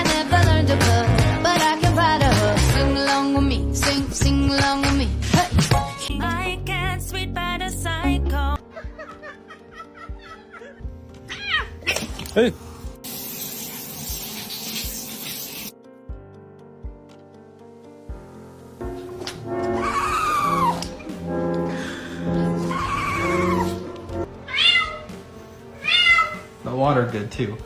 never learned to cook, but I can ride a hook. Sing along with me, sing along with me. Hey. I get sweet by the cycle. Hey. The water good too.